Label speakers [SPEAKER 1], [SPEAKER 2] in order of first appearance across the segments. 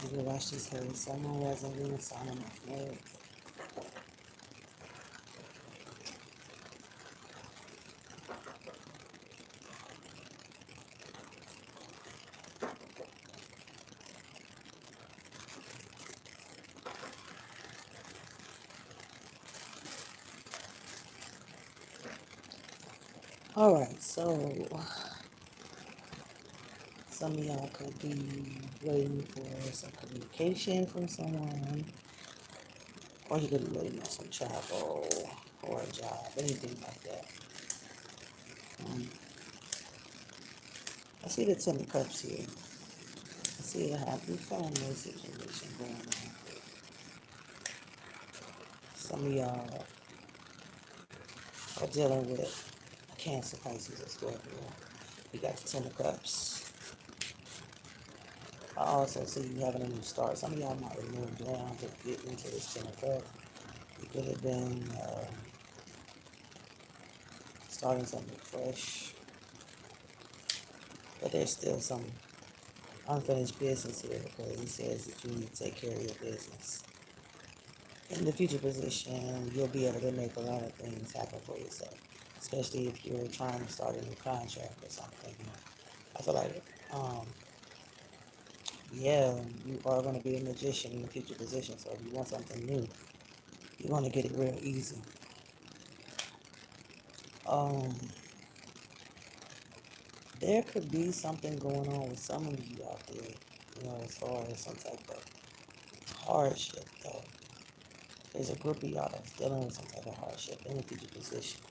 [SPEAKER 1] You can watch this here. Someone who hasn't been a sign of marriage. Alright, so some of y'all could be waiting for some communication from someone, or you could be waiting on some travel or a job, anything like that. I see the Ten of Cups here. I see a happy family situation going on. Some of y'all are dealing with Cancer, Pisces, or Scorpio. You got the Ten of Cups. I also see you having a new start. Some of y'all might have moved around to get into this Ten of Cups. You could have been starting something fresh, but there's still some unfinished business here because he says that you need to take care of your business. In the future position, you'll be able to make a lot of things happen for yourself, especially if you're trying to start a new contract or something. I feel like, yeah, you are going to be a magician in the future position, so if you want something new, you're going to get it real easy. Um, there could be something going on with some of you out there, as far as some type of hardship, though. There's a group of y'all that's dealing with some type of hardship in the future position.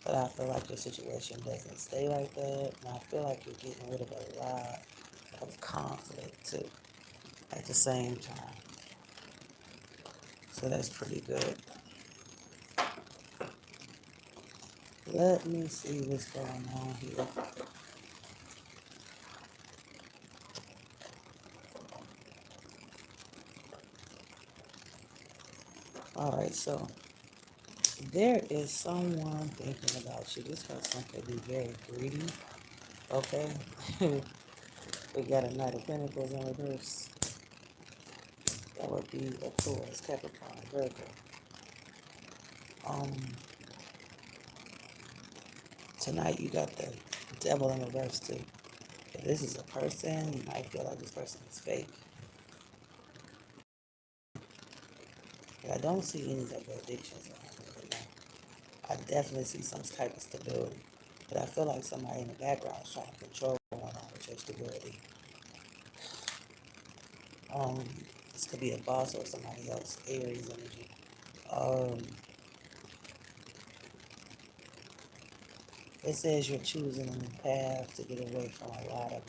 [SPEAKER 1] But I feel like your situation doesn't stay like that. And I feel like you're getting rid of a lot of conflict too at the same time. So that's pretty good. Let me see what's going on here. Alright, so there is someone thinking about you. This person could be very greedy. Okay. We got a Knight of Pentacles in reverse. That would be a Taurus, Capricorn, Virgo. Um, Tonight you got the Devil in reverse too. If this is a person, you might feel like this person is fake. But I don't see any type of addictions right now. I definitely see some type of stability. But I feel like somebody in the background is trying to control what's going on with your stability. This could be a boss or somebody else, Aries energy. It says you're choosing a path to get away from a lot of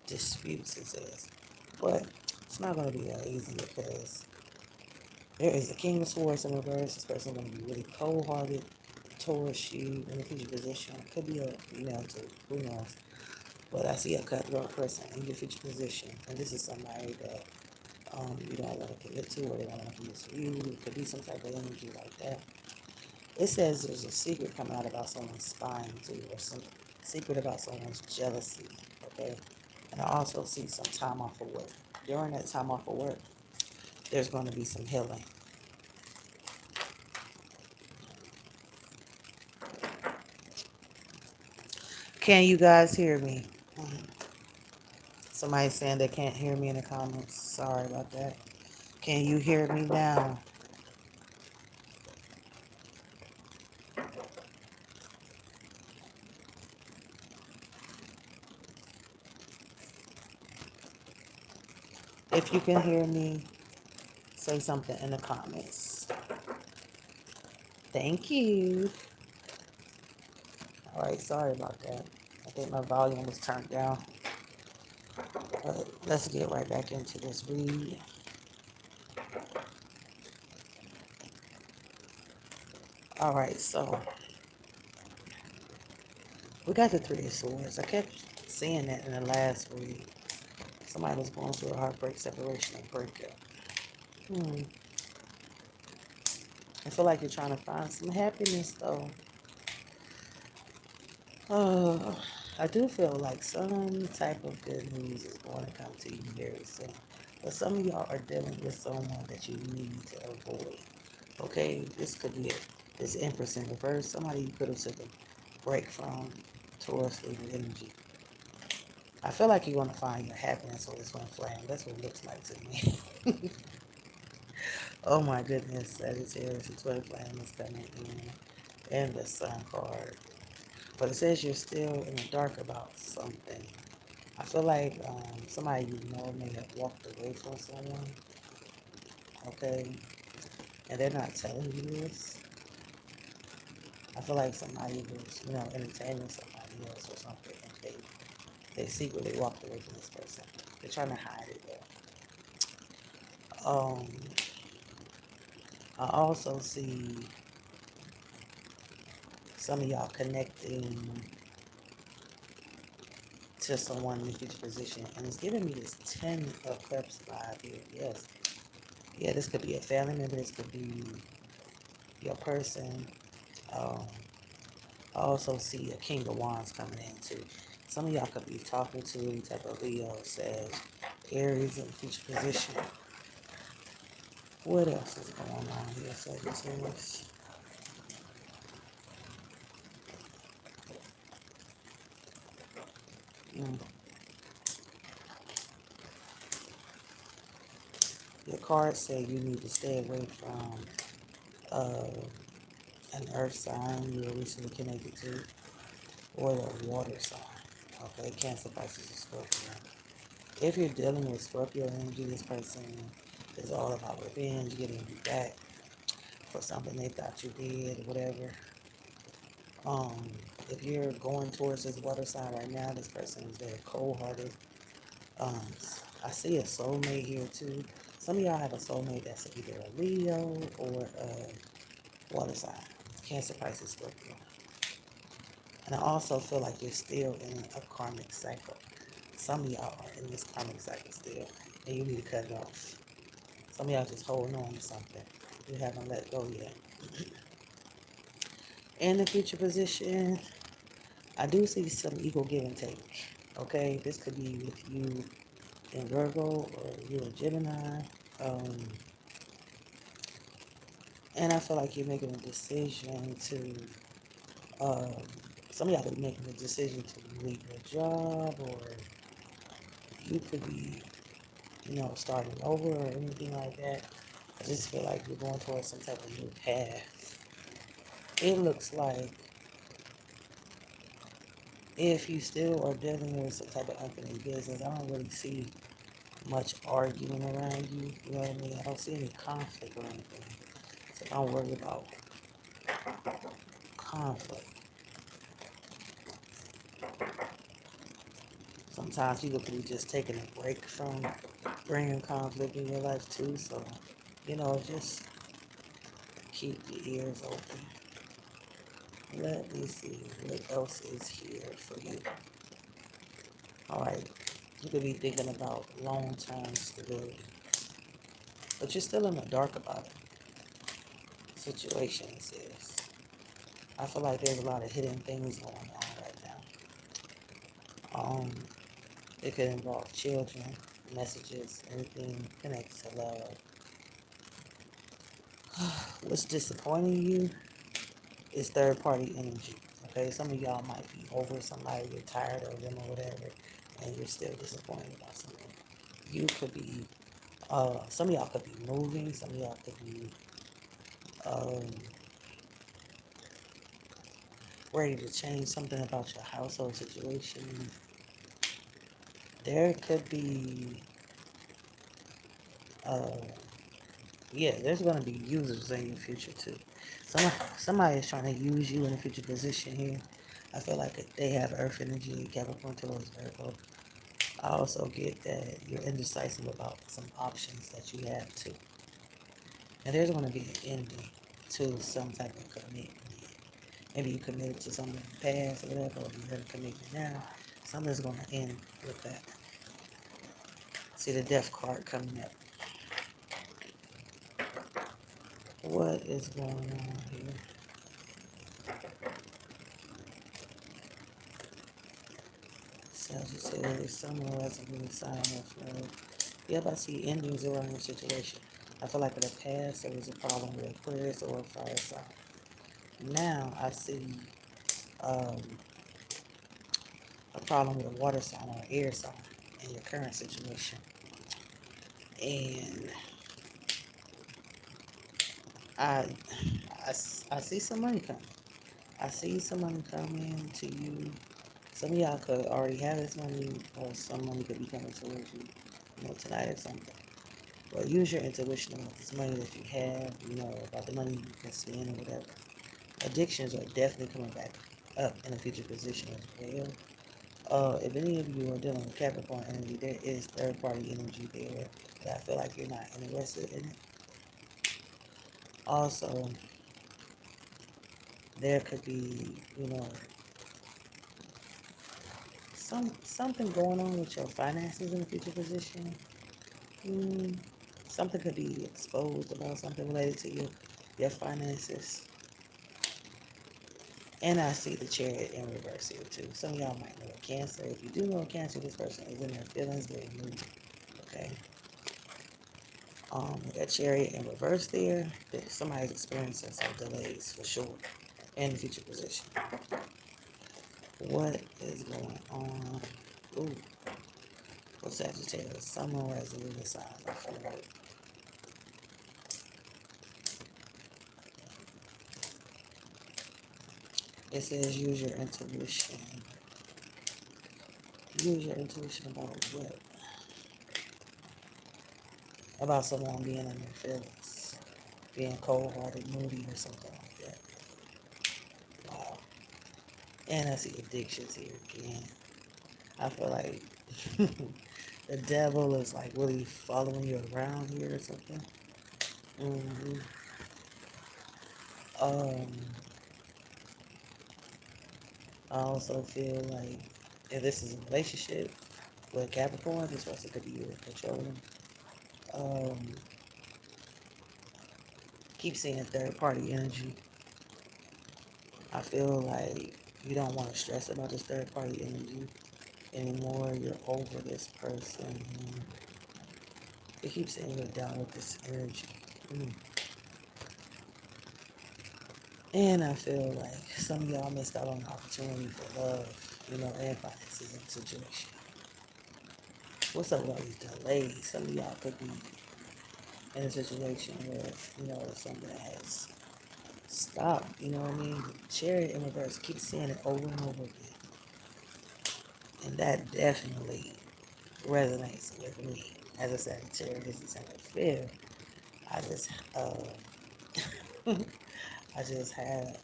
[SPEAKER 1] disputes, it says. But it's not going to be that easy because there is a King of Swords in reverse. This person is going to be really cold-hearted towards you in the future position. It could be a female too. Who knows? But I see a cutthroat person in your future position. And this is somebody that you don't want to commit to or they don't want to commit to you. It could be some type of energy like that. It says there's a secret coming out about someone's spying too, or some secret about someone's jealousy. Okay? And I also see some time off of work. During that time off of work, there's going to be some healing. Can you guys hear me? Somebody saying they can't hear me in the comments. Sorry about that. Can you hear me now? If you can hear me, say something in the comments. Thank you. All right, sorry about that. I think my volume was turned down. But let's get right back into this read. All right, so we got the Three of Swords. I kept seeing that in the last read. Somebody was going through a heartbreak, separation, and breakup. I feel like you're trying to find some happiness, though. Oh, I do feel like some type of good news is going to come to you very soon. But some of y'all are dealing with someone that you need to avoid. Okay, this could be it. This Empress in reverse. Somebody you could have took a break from Taurus leaving energy. I feel like you're going to find your happiness with this one flame. That's what it looks like to me. Oh my goodness, Sagittarius, the twin flame is coming in. And the Sun card. But it says you're still in the dark about something. I feel like somebody you know may have walked away from someone. Okay. And they're not telling you this. I feel like somebody was, entertaining somebody else or something. And they secretly walked away from this person. They're trying to hide it though. I also see some of y'all connecting to someone in the future position. And it's giving me this 10 of Cups vibe here. Yes. Yeah, this could be a family member. This could be your person. Um, I also see a King of Wands coming in too. Some of y'all could be talking to any type of Leo, Sag, Aries in the future position. What else is going on here, Sagittarius? Mm. Your cards say you need to stay away from uh, an earth sign you were recently connected to, or a water sign. Okay, Cancer, Pisces, and Scorpio. If you're dealing with Scorpio energy, this person is all about revenge, getting you back for something they thought you did, or whatever. Um, if you're going towards this water sign right now, this person is very cold-hearted. Um, I see a soulmate here too. Some of y'all have a soulmate that's either a Leo or a water sign, Cancer, Pisces, Scorpio. And I also feel like you're still in a karmic cycle. Some of y'all are in this karmic cycle still, and you need to cut it off. Some of y'all just holding on to something. You haven't let go yet. In the future position, I do see some equal give and take. Okay, this could be with you in Virgo or you in Gemini. Um, and I feel like you're making a decision to, um, some of y'all could be making a decision to leave your job, or you could be, starting over or anything like that. I just feel like you're going towards some type of new path. It looks like if you still are dealing with some type of unfinished business, I don't really see much arguing around you. You know what I mean? I don't see any conflict or anything. So don't worry about conflict. Sometimes people can be just taking a break from bringing conflict in your life too. So, just keep your ears open. Let me see what else is here for you. All right. You could be thinking about long-term stability, but you're still in the dark about it. Situations is. I feel like there's a lot of hidden things going on right now. It could involve children, messages, anything connected to love. What's disappointing you is third-party energy. Okay, some of y'all might be over somebody, you're tired of them or whatever, and you're still disappointed about something. You could be, some of y'all could be moving, some of y'all could be um, ready to change something about your household situation. There could be, uh, yeah, there's going to be users in your future too. Somebody is trying to use you in a future position here. I feel like they have earth energy, Capricorn, Taurus, Virgo. I also get that you're indecisive about some options that you have too. And there's going to be an ending to some type of commitment. Maybe you committed to something in the past or whatever, or you're in a commitment now. Something's going to end with that. See the death card coming up. What is going on here? Sagittarius, someone resonating sign of love. Yep, I see endings around your situation. I feel like in the past there was a problem with Aquarius or a fire sign. Now I see um, a problem with a water sign or an air sign in your current situation. And I, I see some money coming. I see some money coming to you. Some of y'all could already have this money, or some money could be coming towards you, tonight or something. But use your intuition about this money that you have, about the money you can spend or whatever. Addictions are definitely coming back up in a future position as well. If any of you are dealing with Capricorn energy, there is third party energy there that I feel like you're not interested in it. Also, there could be, something going on with your finances in a future position. Something could be exposed about something related to your finances. And I see the Chariot in reverse here too. Some of y'all might know a Cancer. If you do know a Cancer, this person is in their feelings, very moody. Okay. That Chariot in reverse there, somebody's experiencing some delays for sure in the future position. What is going on? Ooh, for Sagittarius, someone resolute sign of love. It says use your intuition. Use your intuition about what? About someone being in their feelings, being cold-hearted, moody, or something like that. Wow. And I see addictions here again. I feel like the devil is like really following you around here or something. Mm-hmm. Um, I also feel like if this is a relationship with Capricorn, this person could be you controlling. Um, keep seeing third party energy. I feel like you don't want to stress about this third party energy anymore. You're over this person. They keep saying you're down with this energy. And I feel like some of y'all missed out on the opportunity for love, and finances in the situation. What's up with all these delays? Some of y'all could be in a situation where, something has stopped, you know what I mean? The Chariot in reverse, keep saying it over and over again. And that definitely resonates with me. As I said, Sagittarius is in the fifth. I just, I just had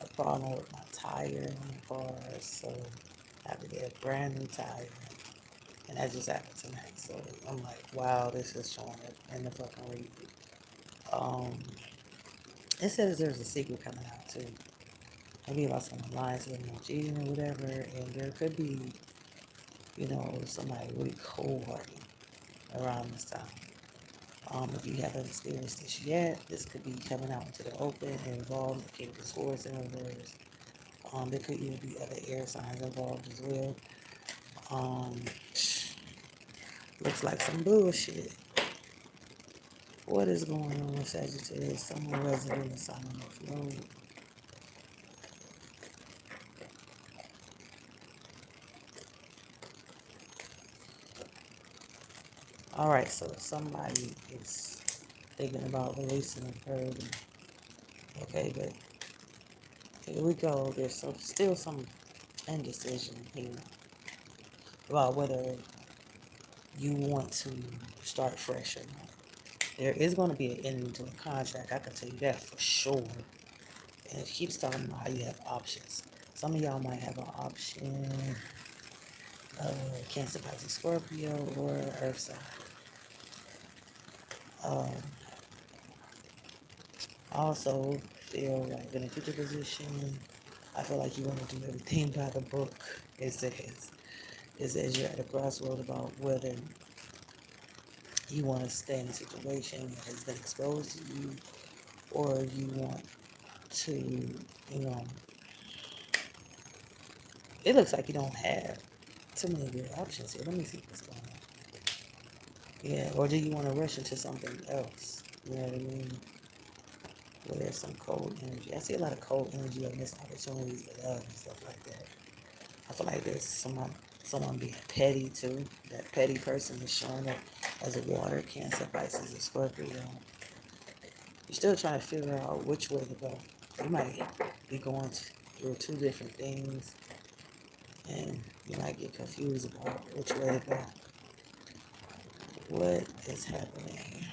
[SPEAKER 1] a problem with my tire in the car, so I had to get a brand new tire. And that just happened tonight. So I'm like, wow, this is showing up in the fucking review. It says there's a secret coming out too. Maybe about some alliance with no cheating or whatever. And there could be, somebody really cold-hearted around this time. If you haven't experienced this yet, this could be coming out into the open and involved the King of Swords in reverse. There could even be other air signs involved as well. Looks like some bullshit. What is going on with Sagittarius? Someone resident sign of love. Alright, so somebody is thinking about releasing a burden. Okay, but here we go. There's still some indecision here about whether you want to start fresh or not. There is going to be an ending to a contract. I can tell you that for sure. And it keeps talking about how you have options. Some of y'all might have an option Cancer, Pisces, Scorpio, or Earth sign. I also feel like in a future position, I feel like you want to do everything by the book. It says you're at a crossroad about whether you want to stay in a situation that has been exposed to you, or you want to, it looks like you don't have too many good options here. Let me see what's going on. Yeah, or do you want to rush into something else? You know what I mean? Where there's some cold energy. I see a lot of cold energy on missed opportunities with love and stuff like that. I feel like there's someone being petty too. That petty person is showing up as a water, Cancer, Pisces, or Scorpio. You're still trying to figure out which way to go. You might be going through two different things, and you might get confused about which way to go. What is happening?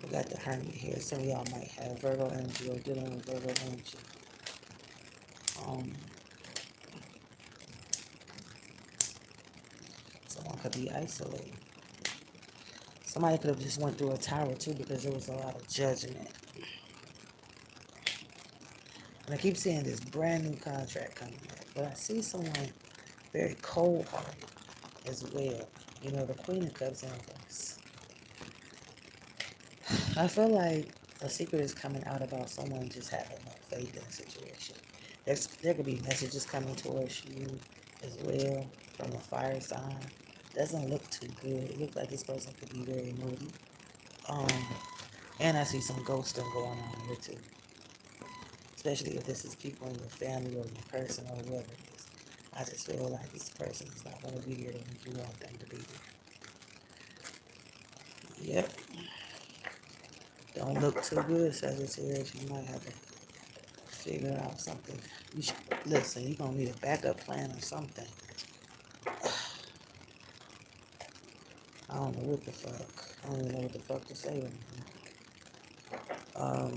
[SPEAKER 1] We got the Hermit here. Some of y'all might have Virgo energy or dealing with Virgo energy. Someone could be isolated. Somebody could have just went through a tower too, because there was a lot of judgment. And I keep seeing this brand new contract coming up, but I see someone very cold-hearted as well. You know, the Queen of Cups in reverse. I feel like a secret is coming out about someone just having no faith in the situation. There could be messages coming towards you as well from the fire sign. Doesn't look too good. It looks like this person could be very moody. And I see some ghosting going on here too. Especially if this is people in your family or your person or whoever it is. I just feel like this person is not going to be here when you want them to be here. Yep. Don't look too good, Sagittarius. You might have to figure out something. You should, listen, you're going to need a backup plan or something. I don't know what the fuck. I don't even know what the fuck to say right now.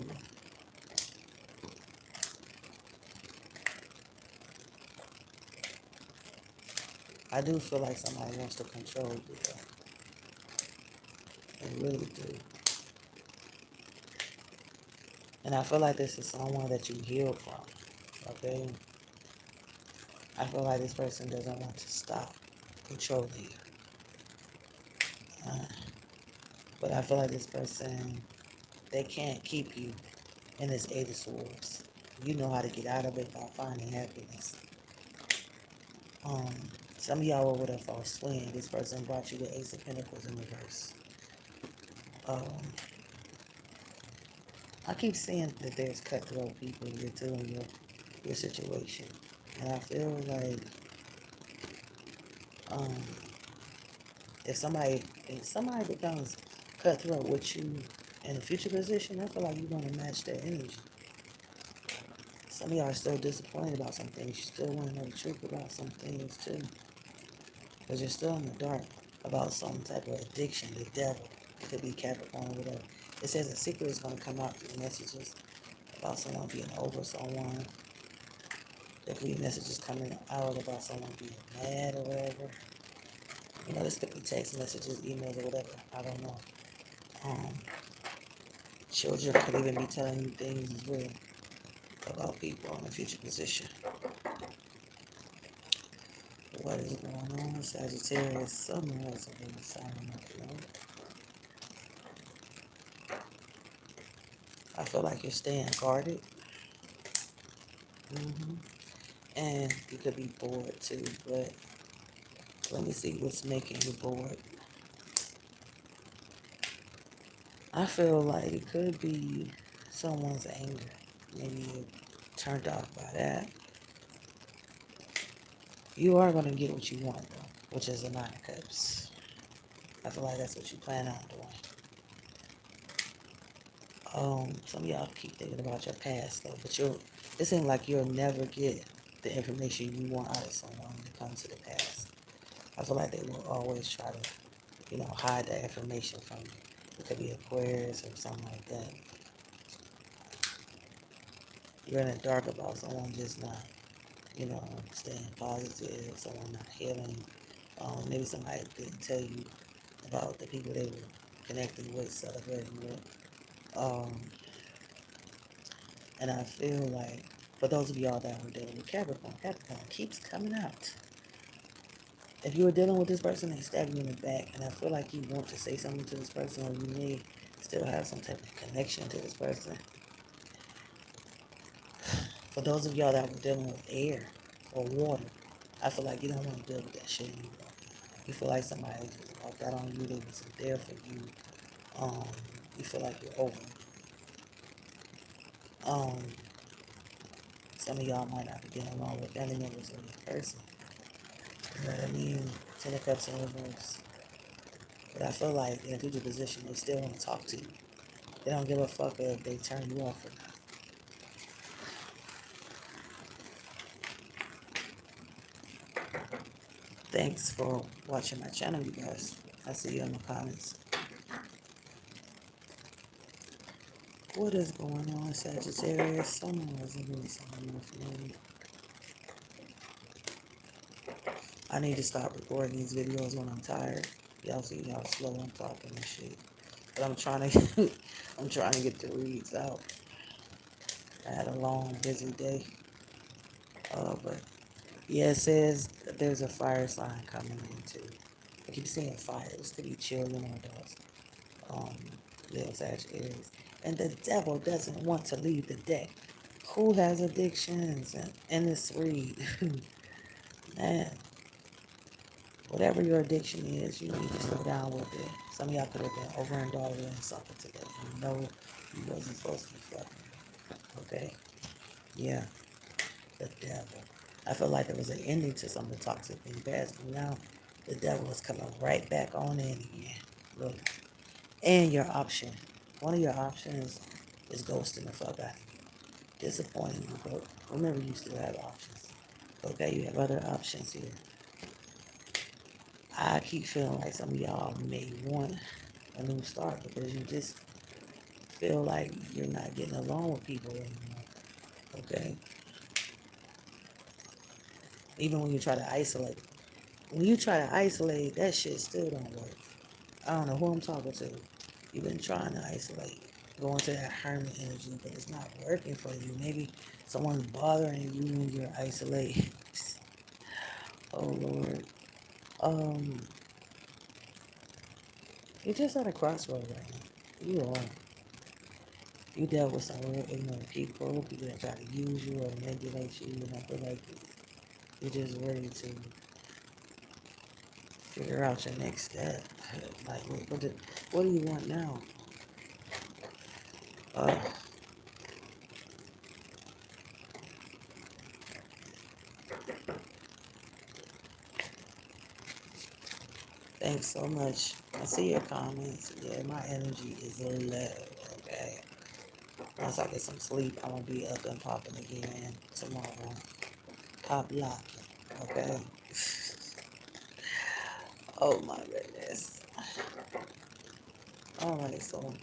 [SPEAKER 1] I do feel like somebody wants to control you, though. They really do. And I feel like this is someone that you healed from, okay? I feel like this person doesn't want to stop controlling you. But I feel like this person, they can't keep you in this Eight of Swords. You know how to get out of it by finding happiness. Some of y'all were with a false swing. This person brought you the Ace of Pentacles in reverse. I keep seeing that there's cutthroat people here too in your situation. And I feel like if somebody becomes cutthroat with you in a future position, I feel like you're going to match their energy. Some of y'all are still disappointed about some things. You still want to know the truth about some things too. Because you're still in the dark about some type of addiction, the devil. It could be Capricorn or whatever. It says a secret is going to come out through messages about someone being over someone. There could be messages coming out about someone being mad or whatever. You know, this could be text messages, emails, or whatever. I don't know. Children could even be telling you things as well about people in a future position. What is going on? Sagittarius, someone else is going to sign up, you know? I feel like you're staying guarded. And you could be bored too, but let me see what's making you bored. I feel like it could be someone's anger. Maybe you're turned off by that. You are going to get what you want, though, which is a Nine of Cups. I feel like that's what you plan on doing. Some of y'all keep thinking about your past, though, but it seems like you'll never get the information you want out of someone when it comes to the past. I feel like they will always try to, hide that information from you. It could be Aquarius or something like that. You're in the dark about someone just not, staying positive, someone not healing. Maybe somebody didn't tell you about the people they were connecting with, celebrating with. And I feel like, for those of y'all that were dealing with Capricorn keeps coming out. If you were dealing with this person, they stab you in the back, and I feel like you want to say something to this person, or you may still have some type of connection to this person. For those of y'all that were dealing with air or water, I feel like you don't want to deal with that shit anymore. You feel like somebody just walked out on you, they wasn't there for you. You feel like you're over. Um, some of y'all might not be getting along with family members or your person. You know what I mean? Ten of Cups in reverse. But I feel like in a future position, they still want to talk to you. They don't give a fuck if they turn you off or not. Thanks for watching my channel, you guys. I'll see you in the comments. What is going on, Sagittarius? Someone wasn't doing something with me. I need to stop recording these videos when I'm tired. Y'all see how slow I'm talking and shit. But I'm trying to I'm trying to get the reads out. I had a long, busy day. But yeah, it says that there's a fire sign coming in too. I keep saying fire. This could be children or adults. Little Sagittarius. And the devil doesn't want to leave the deck. Who has addictions in this read? Man, whatever your addiction is, you need to slow down with it. Some of y'all could have been overindulging something today. You know you wasn't supposed to be fucking. Okay? Yeah, the devil. I feel like there was an ending to some of the toxic in the past, but now the devil is coming right back on in again. Look. And your option. One of your options is ghosting the fuck out of you. Disappointing you, but remember you still have options. Okay, you have other options here. I keep feeling like some of y'all may want a new start because you just feel like you're not getting along with people anymore. Okay? Even when you try to isolate. When you try to isolate, that shit still don't work. I don't know who I'm talking to. You've been trying to isolate, go into that hermit energy, but it's not working for you. Maybe someone's bothering you when you're isolated. Oh Lord. You're just at a crossroad right now. You are. You dealt with some real ignorant people that try to use you or manipulate you, and I feel like you're just ready to figure out your next step. Like, what do you want now? Uh, Thanks so much. I see your comments. Yeah, my energy is low, okay? Once I get some sleep, I'm gonna be up and popping again tomorrow. Pop locking, okay? Oh my goodness. Alright, so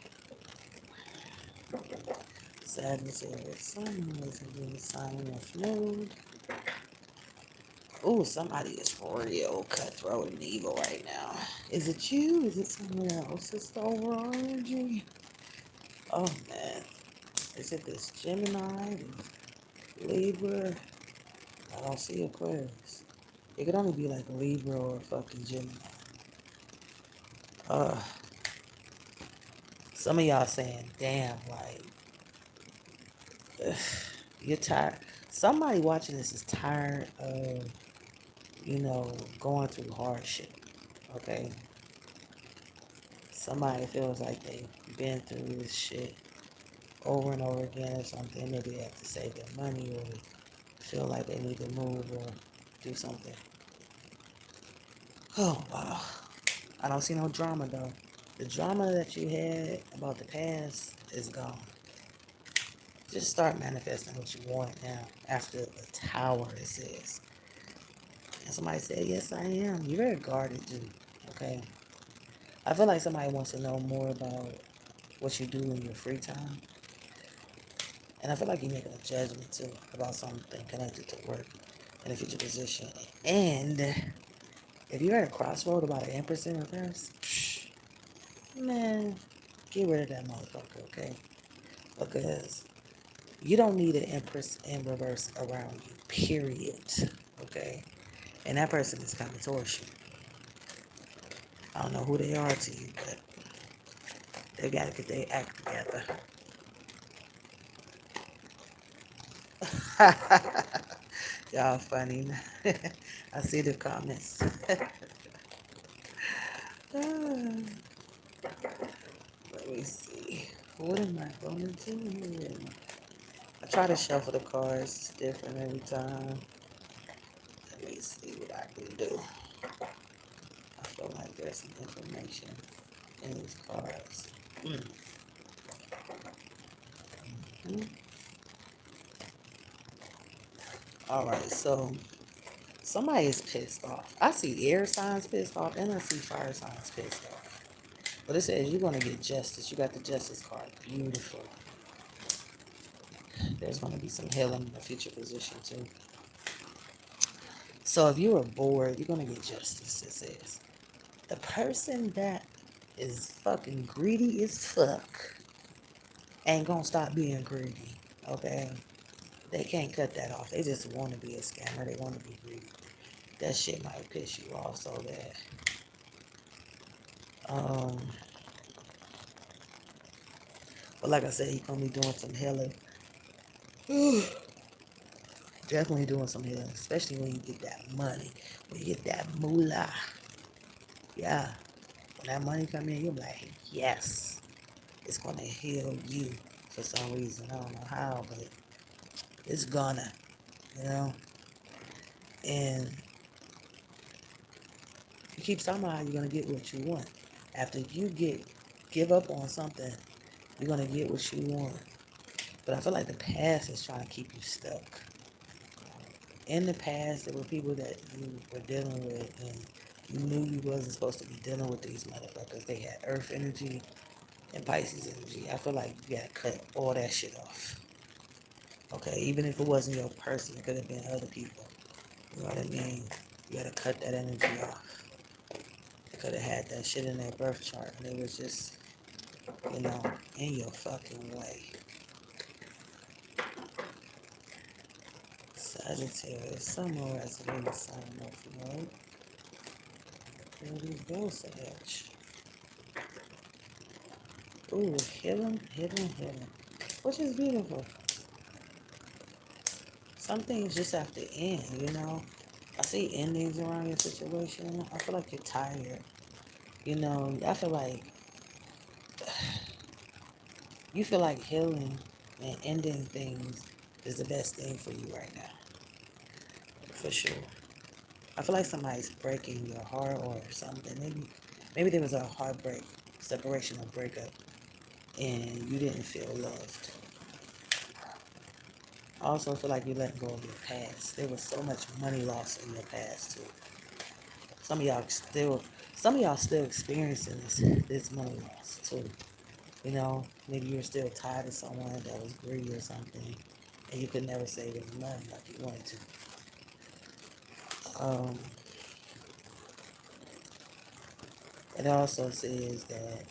[SPEAKER 1] Sagittarius Sun is in the sign of nude. Ooh, somebody is real cutthroat and evil right now. Is it you? Is it someone else? It's the overall energy. Oh man. Is it this Gemini? Libra? I don't see Aquarius. It could only be like Libra or fucking Gemini. Uh, some of y'all saying, damn, like, you're tired. Somebody watching this is tired of, going through hardship, okay? Somebody feels like they've been through this shit over and over again or something. Maybe they have to save their money or feel like they need to move or do something. Oh, wow. I don't see no drama, though. The drama that you had about the past is gone. Just start manifesting what you want now. After the tower, it says. And somebody said, yes, I am. You're very guarded, dude. Okay? I feel like somebody wants to know more about what you do in your free time. And I feel like you're making a judgment, too, about something connected to work in a future position. And if you're at a crossroad about an Empress in reverse, man, get rid of that motherfucker, okay? Because you don't need an Empress in reverse around you, period, okay? And that person is coming towards you. I don't know who they are to you, but they got to get their act together. Y'all funny. I see the comments. Let me see. What am I going to do? I try to shuffle the cards. It's different every time. Let me see what I can do. I feel like there's some information in these cards. Mm-hmm. All right, so somebody is pissed off. I see air signs pissed off, and I see fire signs pissed off. But it says you're going to get justice. You got the justice card. Beautiful. There's going to be some healing in the future position, too. So if you are bored, you're going to get justice, it says. The person that is fucking greedy as fuck ain't going to stop being greedy, okay? They can't cut that off. They just want to be a scammer. They want to be greedy. That shit might piss you off so bad. But like I said, you're going to be doing some healing. Definitely doing some healing, especially when you get that money. When you get that moolah. Yeah. When that money come in, you're like, yes. It's going to heal you for some reason. I don't know how, but it's gonna, you know? And you keep talking about how you're going to get what you want. After you give up on something, you're going to get what you want. But I feel like the past is trying to keep you stuck. In the past, there were people that you were dealing with, and you knew you wasn't supposed to be dealing with these motherfuckers. They had earth energy and Pisces energy. I feel like you gotta cut all that shit off. Okay, even if it wasn't your person, it could have been other people. You know what I mean? You gotta cut that energy off. They could have had that shit in their birth chart, and it was just, you know, in your fucking way. Sagittarius, some more resonating sign of you. There we go, Sag. Ooh, healing, healing, healing. Which is beautiful. Some things just have to end, you know? I see endings around your situation. I feel like you're tired. You know, I feel like you feel like healing and ending things is the best thing for you right now. For sure. I feel like somebody's breaking your heart or something. Maybe there was a heartbreak, separation or breakup, and you didn't feel loved. I also feel like you let go of your past. There was so much money lost in your past too. Some of y'all still experiencing this money loss too. You know, maybe you're still tied to someone that was greedy or something, and you could never save any money like you wanted to. Um, it also says that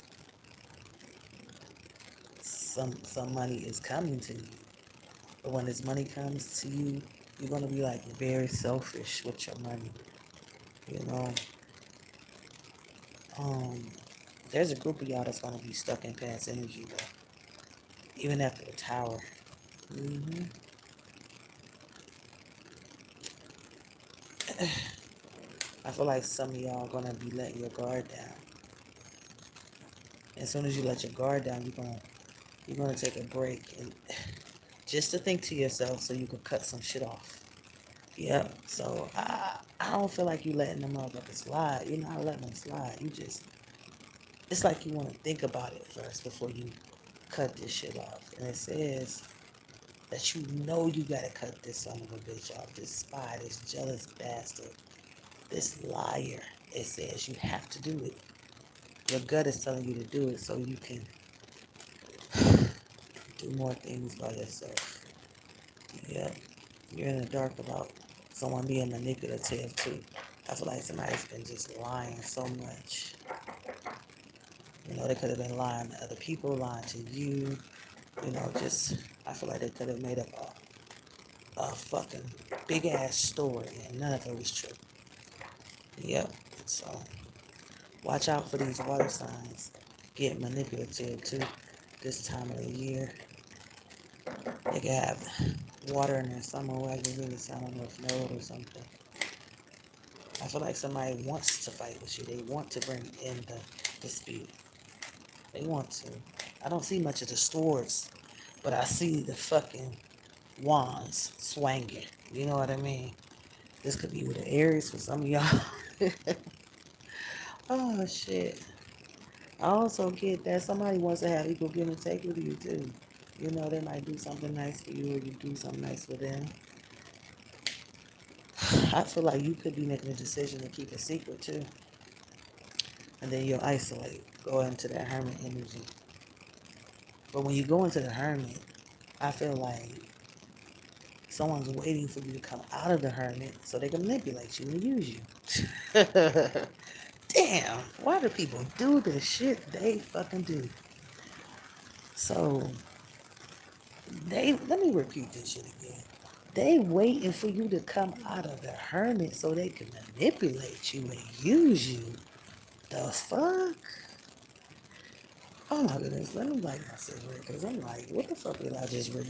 [SPEAKER 1] some money is coming to you, but when this money comes to you, you're gonna be like very selfish with your money. You know, um, there's a group of y'all that's gonna be stuck in past energy though, even after the tower. hmm I feel like some of y'all are gonna be letting your guard down. As soon as you let your guard down, you're gonna take a break and just to think to yourself so you can cut some shit off. Yeah. So I don't feel like you letting them motherfuckers slide. You're not letting them slide. It's like you want to think about it first before you cut this shit off. And it says that you know you gotta cut this son of a bitch off. This spy, this jealous bastard, this liar. It says you have to do it. Your gut is telling you to do it so you can do more things by yourself. Yeah. You're in the dark about someone being manipulative too. I feel like somebody's been just lying so much. You know, they could have been lying to other people, lying to you. You know, just I feel like they could have made up a fucking big ass story and none of it was true. Yep. So watch out for these water signs getting manipulative too this time of the year. They can have water in their summer aggravated. I don't know if node or something. I feel like somebody wants to fight with you. They want to bring in the dispute. They want to. I don't see much of the swords, but I see the fucking wands swinging. You know what I mean? This could be with the Aries for some of y'all. Oh, shit. I also get that somebody wants to have equal give and take with you, too. You know, they might do something nice for you or you do something nice for them. I feel like you could be making a decision to keep a secret, too. And then you'll isolate, go into that hermit energy. But when you go into the hermit, I feel like someone's waiting for you to come out of the hermit so they can manipulate you and use you. Damn, why do people do the shit they fucking do? So, let me repeat this shit again. They waiting for you to come out of the hermit so they can manipulate you and use you. The fuck? Oh my goodness, let me light my cigarette because I'm like, what the fuck did I just read?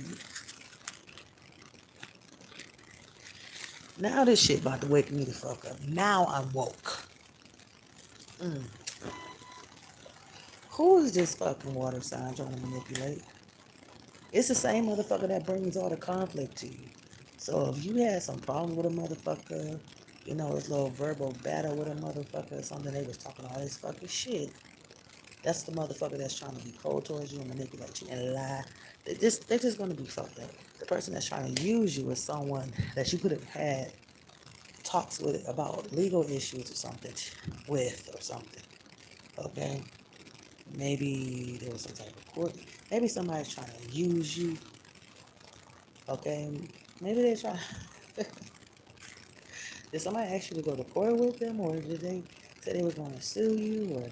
[SPEAKER 1] Now this shit about to wake me the fuck up. Now I'm woke. Mm. Who is this fucking water sign trying to manipulate? It's the same motherfucker that brings all the conflict to you. So if you had some problem with a motherfucker, you know, this little verbal battle with a motherfucker or something, they was talking all this fucking shit. That's the motherfucker that's trying to be cold towards you and manipulate you and lie. They're just going to be fucked up. The person that's trying to use you is someone that you could have had talks with about legal issues or something with or something. Okay? Maybe there was some type of court. Maybe somebody's trying to use you. Okay? Maybe they're trying. Did somebody ask you to go to court with them, or did they say they were going to sue you or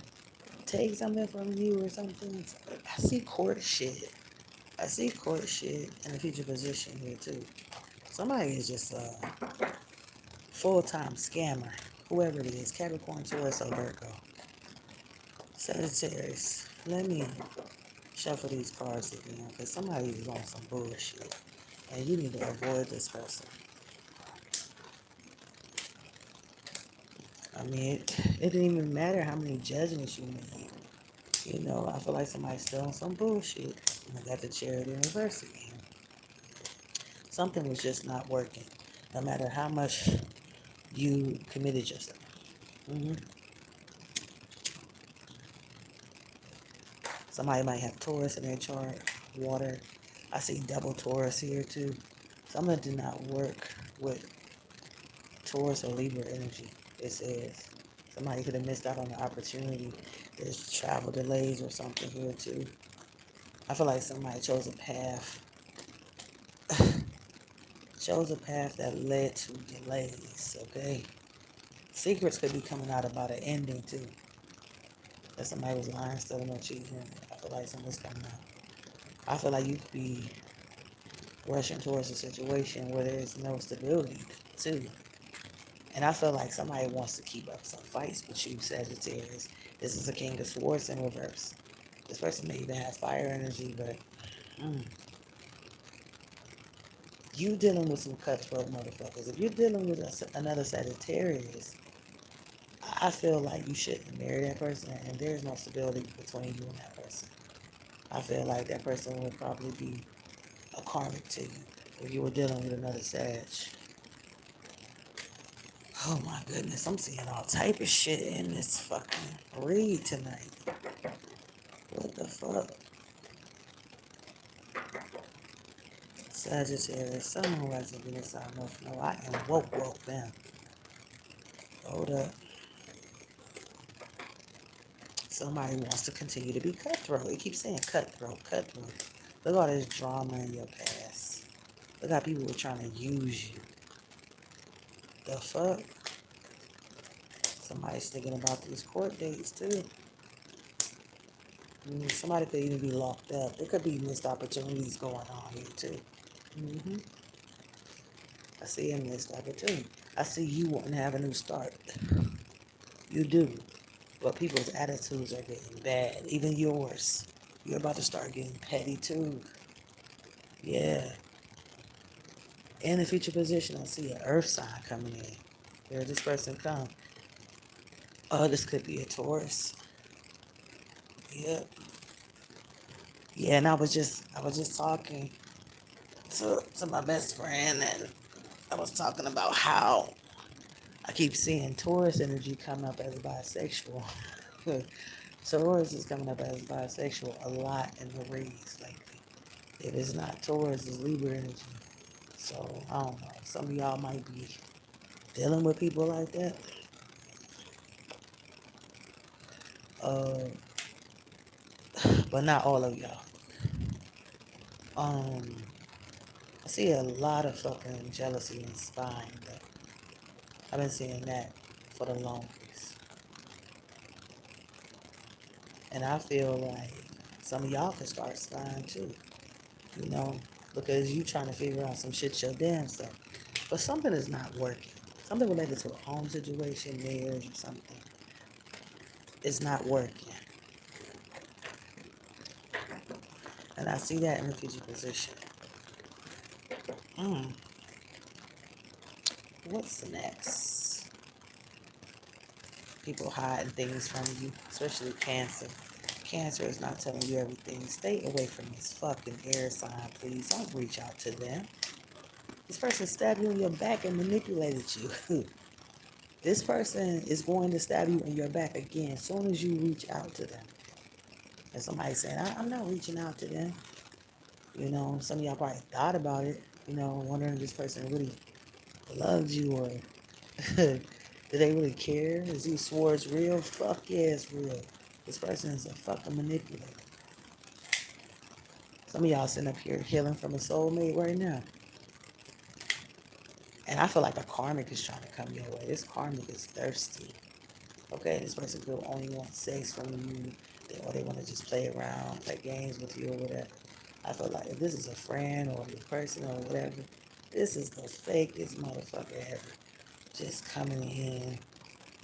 [SPEAKER 1] take something from you or something? I see court shit. I see court shit in a future position here too. Somebody is just a full-time scammer, whoever it is, Capricorn, Taurus, or Virgo. Sagittarius. Let me shuffle these cards again, because somebody is on some bullshit, and you need to avoid this person. I mean, it didn't even matter how many judgments you made. You know, I feel like somebody's still on some bullshit. And I got the Chariot in reverse again. Something was just not working, no matter how much you committed yourself. Mm-hmm. Somebody might have Taurus in their chart, water. I see double Taurus here too. Something did not work with Taurus or Libra energy, it says. Somebody could have missed out on the opportunity. There's travel delays or something here too. I feel like somebody chose a path. Chose a path that led to delays, okay? Secrets could be coming out about an ending too. That somebody was lying, stealing, or cheating. I feel like something's coming out. I feel like you could be rushing towards a situation where there's no stability too. And I feel like somebody wants to keep up some fights with you, Sagittarius. This is a King of Swords in reverse. This person may even have fire energy, but you dealing with some cutthroat motherfuckers. If you're dealing with another Sagittarius, I feel like you shouldn't marry that person, and there's no stability between you and that person. I feel like that person would probably be a karmic to you if you were dealing with another Sag. Oh my goodness, I'm seeing all type of shit in this fucking read tonight. What the fuck? Sagittarius, Sun, Moon, Rising, Venus, South, North, no, I am woke, man. Hold up. Somebody wants to continue to be cutthroat. It keeps saying cutthroat. Look at all this drama in your past. Look how people were trying to use you. The fuck? Somebody's thinking about these court dates too. Somebody could even be locked up. There could be missed opportunities going on here too. hmm I see a missed opportunity. I see you wanting to have a new start. You do. But people's attitudes are getting bad. Even yours. You're about to start getting petty too. Yeah. In the future position, I see an earth sign coming in. Here this person come. Oh, this could be a Taurus. Yep. Yeah, and I was just talking to my best friend, and I was talking about how I keep seeing Taurus energy come up as bisexual. Taurus is coming up as bisexual a lot in the reads lately. If it's not Taurus, it's Libra energy. So I don't know. Some of y'all might be dealing with people like that. Uh, but not all of y'all. Um, I see a lot of fucking jealousy and spying. Though. I've been seeing that for the longest. And I feel like some of y'all can start spying too, you know, because you trying to figure out some shit your damn self. But something is not working. Something related to a home situation, marriage, or something is not working. And I see that in the future position. Mm. What's next? People hiding things from you, especially Cancer. Cancer is not telling you everything. Stay away from this fucking air sign, please. Don't reach out to them. This person stabbed you in your back and manipulated you. This person is going to stab you in your back again as soon as you reach out to them. And somebody saying, I'm not reaching out to them. You know, some of y'all probably thought about it, you know, wondering if this person really loves you or do they really care? Is he swore it's real? Fuck yeah, it's real. This person is a fucking manipulator. Some of y'all sitting up here healing from a soulmate right now. And I feel like a karmic is trying to come your way. This karmic is thirsty. Okay, this person could only want sex from you, or they want to just play around, play games with you or whatever. I feel like if this is a friend or your person or whatever, this is the fakest motherfucker ever. Just coming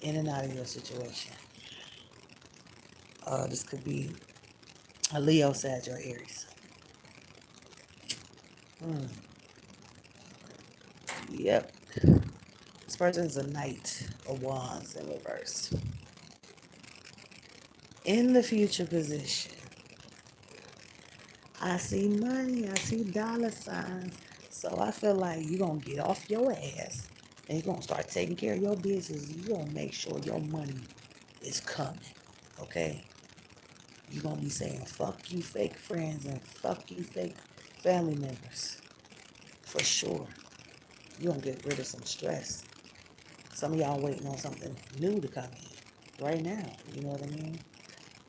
[SPEAKER 1] in and out of your situation. This could be a Leo, Sag, or Aries. Hmm. Yep. This person's a Knight of Wands in reverse. In the future position, I see money, I see dollar signs. So I feel like you're going to get off your ass and you're going to start taking care of your business. You're going to make sure your money is coming, okay? You're going to be saying, fuck you fake friends and fuck you fake family members. For sure. You're going to get rid of some stress. Some of y'all waiting on something new to come in right now. You know what I mean?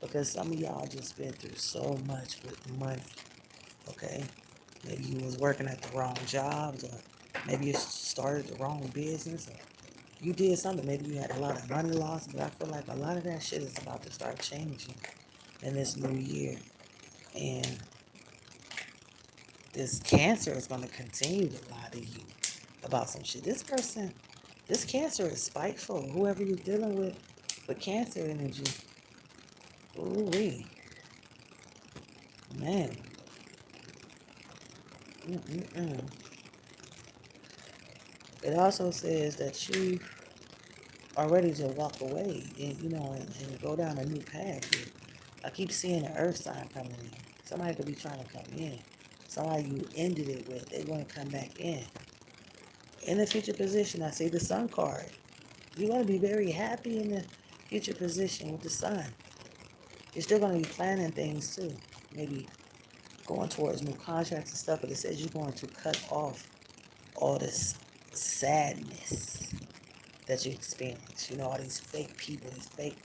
[SPEAKER 1] Because some of y'all just been through so much with money, okay? Maybe you was working at the wrong jobs, or maybe you started the wrong business, or you did something. Maybe you had a lot of money loss, but I feel like a lot of that shit is about to start changing in this new year. And this Cancer is going to continue to lie to you about some shit. This Cancer is spiteful. Whoever you're dealing with Cancer energy, ooh-wee, man. Mm-mm-mm. It also says that you are ready to walk away and, and go down a new path. I keep seeing the earth sign coming in. Somebody could be trying to come in. Somebody you ended it with, they want to come back in. In the future position, I see the sun card. You're going to be very happy in the future position with the sun. You're still going to be planning things too. Maybe going towards new contracts and stuff, but it says you're going to cut off all this sadness that you experience. You know, all these fake people, these fake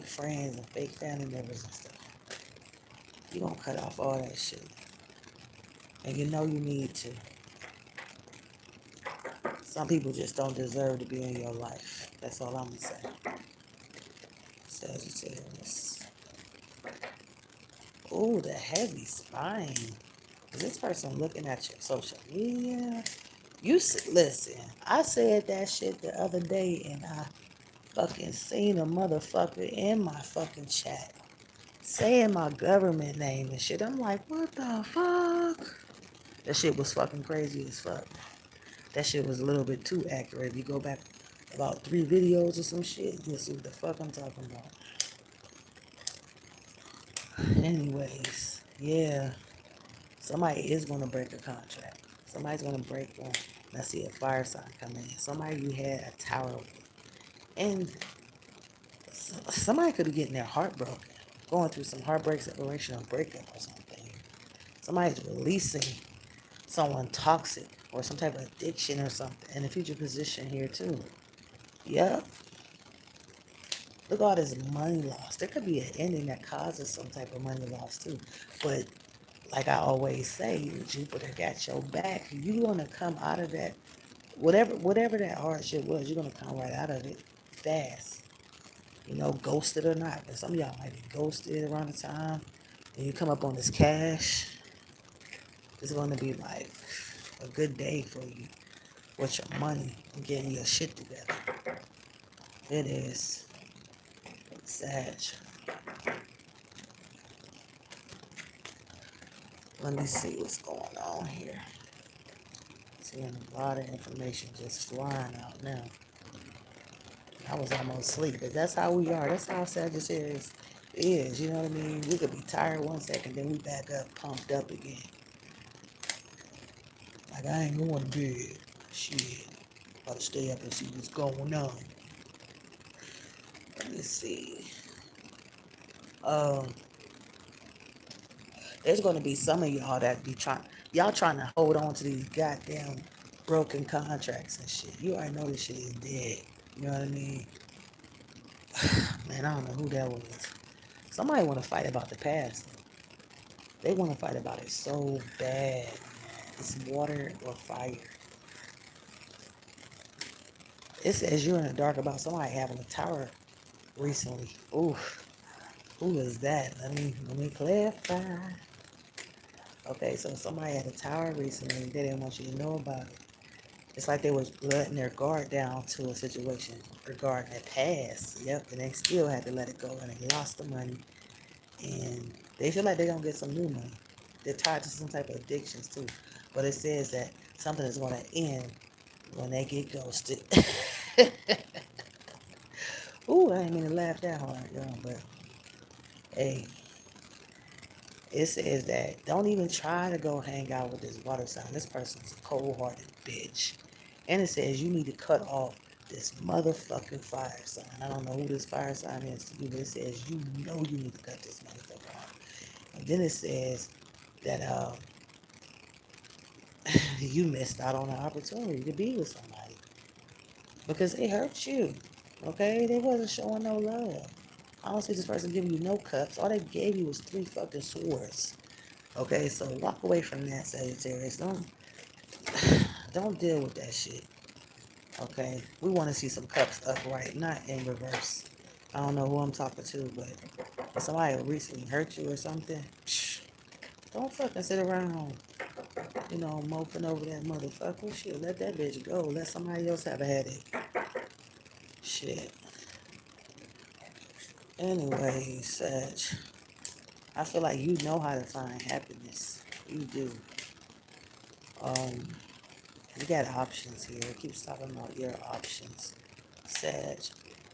[SPEAKER 1] friends and fake family members and stuff. You're going to cut off all that shit. And you know you need to. Some people just don't deserve to be in your life. That's all I'm going to say. Sagittarius. Oh, the heavy spine. Is this person looking at your social media? Listen, I said that shit the other day and I fucking seen a motherfucker in my fucking chat saying my government name and shit. I'm like, what the fuck? That shit was fucking crazy as fuck. That shit was a little bit too accurate. If you go back about 3 videos or some shit, you'll see what the fuck I'm talking about. Anyways, yeah. Somebody is going to break a contract. Somebody's going to break one. I see a fire sign coming in. Somebody you had a tower with. And somebody could be getting their heart broken. Going through some heartbreak, separation, or breakup or something. Somebody's releasing someone toxic or some type of addiction or something in the future position here too. Yep. Look at all this money loss. There could be an ending that causes some type of money loss too. But like I always say, Jupiter got your back. You want to come out of that, whatever that hardship was, you're gonna come right out of it fast. You know, ghosted or not. But some of y'all might be ghosted around the time, and you come up on this cash. It's gonna be like a good day for you with your money and getting your shit together. It is. Sag. Let me see what's going on here. Seeing a lot of information just flying out now. I was almost asleep, but that's how we are. That's how Sagittarius is. You know what I mean? We could be tired 1 second, then we back up, pumped up again. Like, I ain't going to bed. Shit. Gotta stay up and see what's going on. Let me see. Um, there's going to be some of y'all that be y'all trying to hold on to these goddamn broken contracts and shit. You already know this shit is dead. You know what I mean? Man, I don't know who that was. Somebody want to fight about the past. They want to fight about it so bad. It's water or fire. It says you're in the dark about somebody having a tower recently. Oof. Who is that? Let me clarify. Okay, so somebody had a tower recently. They didn't want you to know about it. It's like they was letting their guard down to a situation regarding their past. Yep, and they still had to let it go, and they lost the money. And they feel like they're going to get some new money. They're tied to some type of addictions, too. But it says that something is going to end when they get ghosted. Ooh, I didn't mean to laugh that hard, y'all. But, hey, it says that don't even try to go hang out with this water sign. This person's a cold-hearted bitch. And it says you need to cut off this motherfucking fire sign. I don't know who this fire sign is to you, but it says you know you need to cut this motherfucker off. And then it says that you missed out on an opportunity to be with somebody because they hurt you. Okay, they wasn't showing no love. I don't see this person giving you no cups. All they gave you was 3 fucking swords. Okay, so walk away from that, Sagittarius. Don't deal with that shit. Okay, we want to see some cups upright, not in reverse. I don't know who I'm talking to, but if somebody recently hurt you or something, don't fucking sit around, moping over that motherfucker. Shit, let that bitch go. Let somebody else have a headache. Shit. Anyway, Sag, I feel like you know how to find happiness. You do. You got options here. It keeps talking about your options. Sag.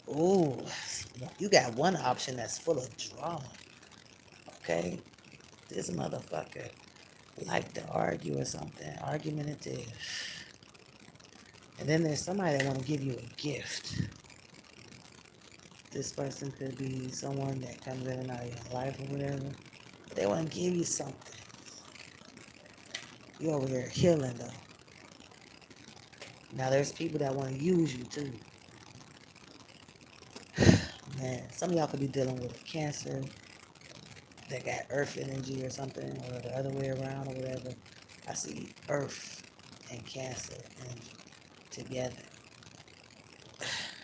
[SPEAKER 1] Ooh, you got one option that's full of drama. Okay? This motherfucker like to argue or something. Argumentative. And then there's somebody that want to give you a gift. This person could be someone that comes in and out of your life or whatever. But they want to give you something. You over here healing though. Now there's people that want to use you too. Man, some of y'all could be dealing with a cancer that got earth energy or something, or the other way around or whatever. I see earth and cancer energy together.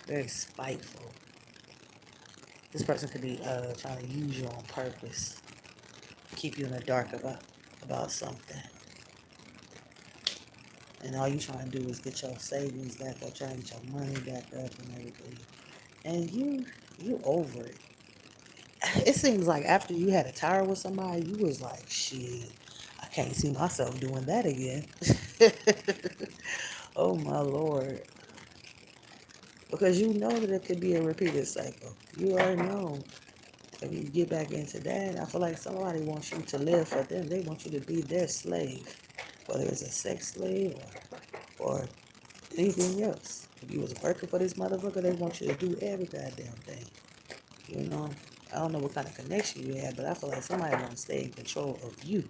[SPEAKER 1] Very spiteful. This person could be trying to use you on purpose, keep you in the dark about something. And all you trying to do is get your savings back up, trying to get your money back up and everything. And you over it. It seems like after you had a tower with somebody, you was like, shit, I can't see myself doing that again. Oh my Lord. Because you know that it could be a repeated cycle. You already know. If you get back into that, I feel like somebody wants you to live for them. They want you to be their slave. Whether it's a sex slave or anything else. If you was working for this motherfucker, they want you to do every goddamn thing. You know? I don't know what kind of connection you have, but I feel like somebody wants to stay in control of you.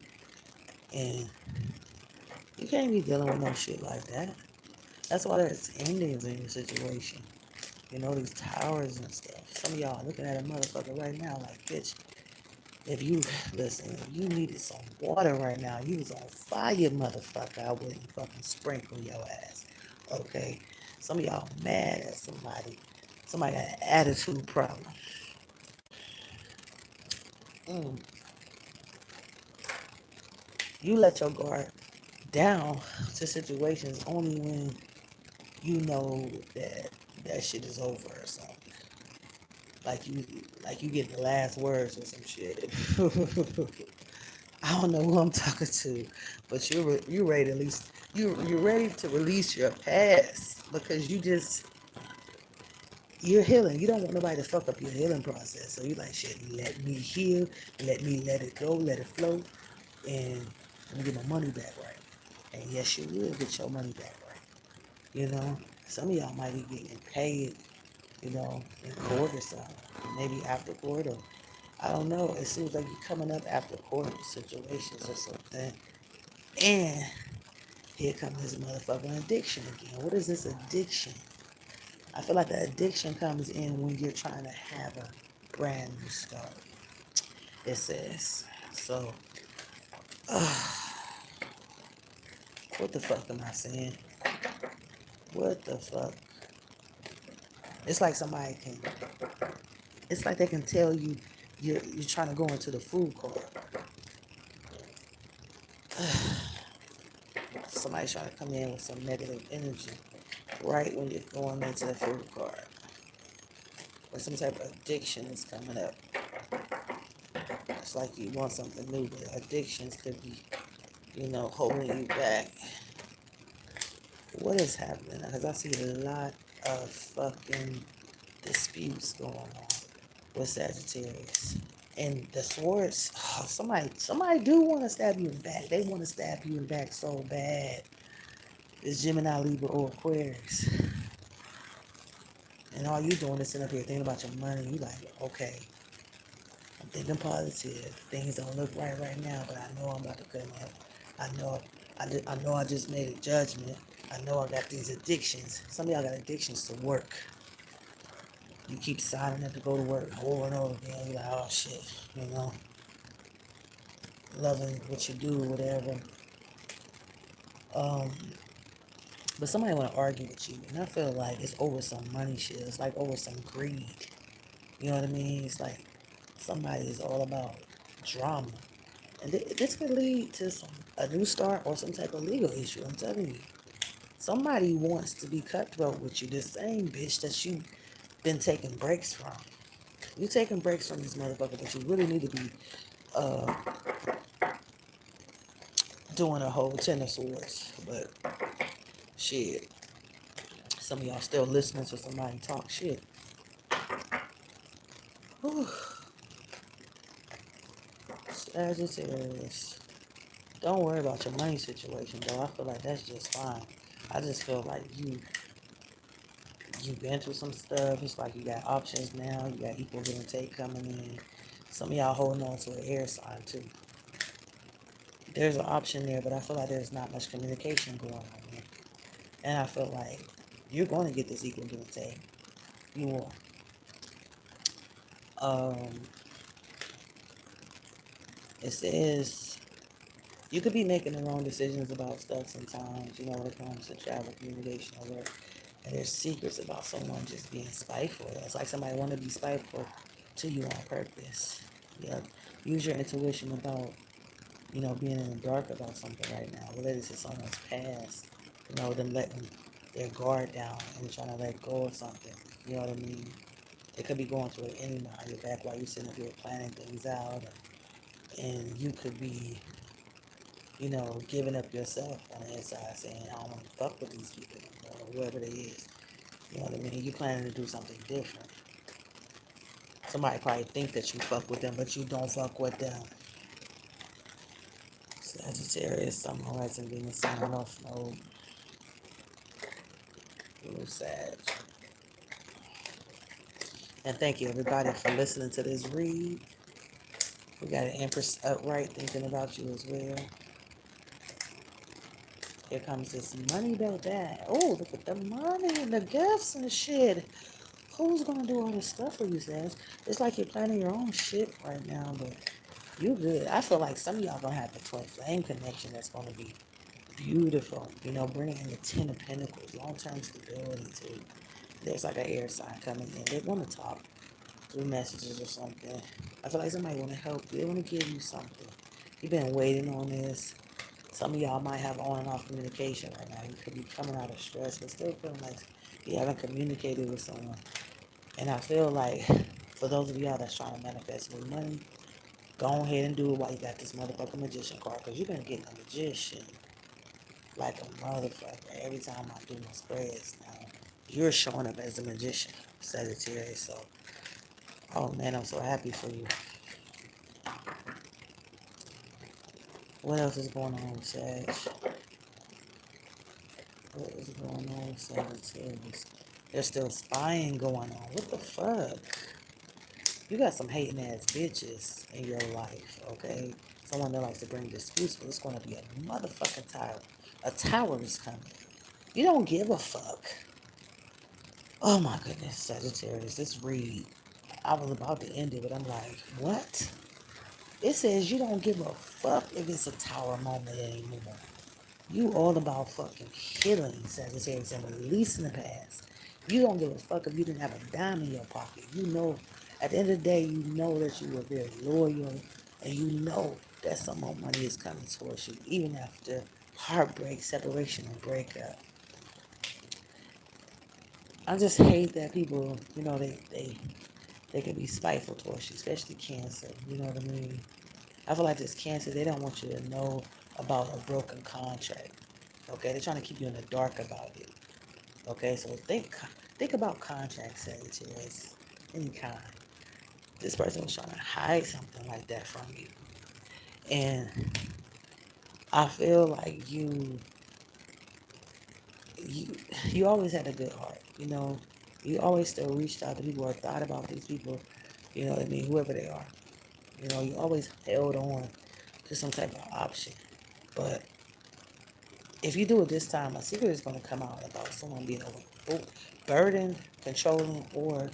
[SPEAKER 1] And you can't be dealing with no shit like that. That's why there's endings in your situation. You know, these towers and stuff. Some of y'all looking at a motherfucker right now like, bitch, if you, listen, if you needed some water right now, you was on fire, motherfucker, I wouldn't fucking sprinkle your ass. Okay? Some of y'all mad at somebody. Somebody got an attitude problem. Mm. You let your guard down to situations only when you know that that shit is over or something. Like you get the last words or some shit. I don't know who I'm talking to, but you ready to release you're ready to release your past because you're healing. You don't want nobody to fuck up your healing process. So you like shit. Let me heal. Let me let it go. Let it flow, and let me get my money back right. And yes, you will get your money back right. You know, some of y'all might be getting paid. You know, in court or something. Maybe after court or I don't know. It seems like you're coming up after court situations or something. And here comes this motherfucking addiction again. What is this addiction? I feel like the addiction comes in when you're trying to have a brand new start. It says. So, what the fuck am I saying? What the fuck? It's like somebody can, it's like they can tell you you're trying to go into the food court. Somebody's trying to come in with some negative energy right when you're going into the food court. Or some type of addiction is coming up. It's like you want something new, but addictions could be, holding you back. What is happening? Because I see a lot of fucking disputes going on with Sagittarius. And the swords, somebody do want to stab you in the back. They want to stab you in the back so bad. It's Gemini, Libra, or Aquarius. And all you doing is sitting up here thinking about your money. You like, okay, I'm thinking positive. Things don't look right now, but I know I'm about to come up. I know I just made a judgment. I know I got these addictions. Some of y'all got addictions to work. You keep signing up to go to work over and over again. You're like, oh shit, loving what you do, whatever. Um, but somebody want to argue with you, and I feel like it's over some money shit. It's like over some greed. You know what I mean? It's like somebody is all about drama. And this could lead to a new start or some type of legal issue. I'm telling you. Somebody wants to be cutthroat with you. The same bitch that you've been taking breaks from. You taking breaks from this motherfucker, but you really need to be uh, doing a whole Ten of Swords. But shit, some of y'all still listening to somebody talk shit. Whew. Sagittarius. Don't worry about your money situation, though. I feel like that's just fine. I just feel like you've been through some stuff. It's like you got options now. You got equal give and take coming in. Some of y'all holding on to an air sign too. There's an option there, but I feel like there's not much communication going on there. And I feel like you're going to get this equal give and take. You will. Um, it says you could be making the wrong decisions about stuff sometimes, when it comes to travel, communication, or work. And there's secrets about someone just being spiteful. It's like somebody want to be spiteful to you on purpose. Yeah. Use your intuition about, being in the dark about something right now related to someone's past. Them letting their guard down and trying to let go of something. You know what I mean? It could be going through an enemy behind your back while you're sitting up here planning things out. And you could be you know, giving up yourself on the inside, saying, I don't want to fuck with these people, or whoever they is. You know what I mean? You planning to do something different. Somebody probably think that you fuck with them, but you don't fuck with them. Sagittarius, Sun, Horizon, Venus, Sun, North Node, Blue Sag. And thank you, everybody, for listening to this read. We got an Empress upright thinking about you as well. Here comes this money belt bag. Oh, look at the money and the gifts and the shit. Who's gonna do all this stuff for you, Sag? It's like you're planning your own shit right now, but you good. I feel like some of y'all gonna have a twin flame connection that's gonna be beautiful. You know, bringing in the Ten of Pentacles, long-term stability too. There's like an air sign coming in. They want to talk through messages or something. I feel like somebody want to help you. They want to give you something. You've been waiting on this. Some of y'all might have on and off communication right now. You could be coming out of stress, but still feeling like you haven't communicated with someone. And I feel like for those of y'all that's trying to manifest new money, go ahead and do it while you got this motherfucking magician card, because you're going to get a magician like a motherfucker every time I do my spreads now. You're showing up as a magician, Sagittarius. So, oh man, I'm so happy for you. What else is going on with Sag? What is going on with Sagittarius? There's still spying going on. What the fuck? You got some hating ass bitches in your life, okay? Someone that likes to bring disputes, but it's going to be a motherfucking tower. A tower is coming. You don't give a fuck. Oh my goodness, Sagittarius, this read, I was about to end it, but I'm like, what? It says you don't give a fuck if it's a tower moment anymore. You all about fucking healing, Sagittarius, and releasing the past. You don't give a fuck if you didn't have a dime in your pocket. You know, at the end of the day, you know that you were very loyal, and you know that some more money is coming towards you, even after heartbreak, separation, and breakup. I just hate that people, you know, they can be spiteful towards you, especially Cancer. You know what I mean? I feel like this Cancer, they don't want you to know about a broken contract. Okay, they're trying to keep you in the dark about it. Okay, so think about contracts, Sagittarius, any kind. This person was trying to hide something like that from you, and I feel like you you always had a good heart. You know, you always still reached out to people or thought about these people. You know what I mean? Whoever they are. You know, you always held on to some type of option. But if you do it this time, a secret is going to come out about someone being burdened, controlling, or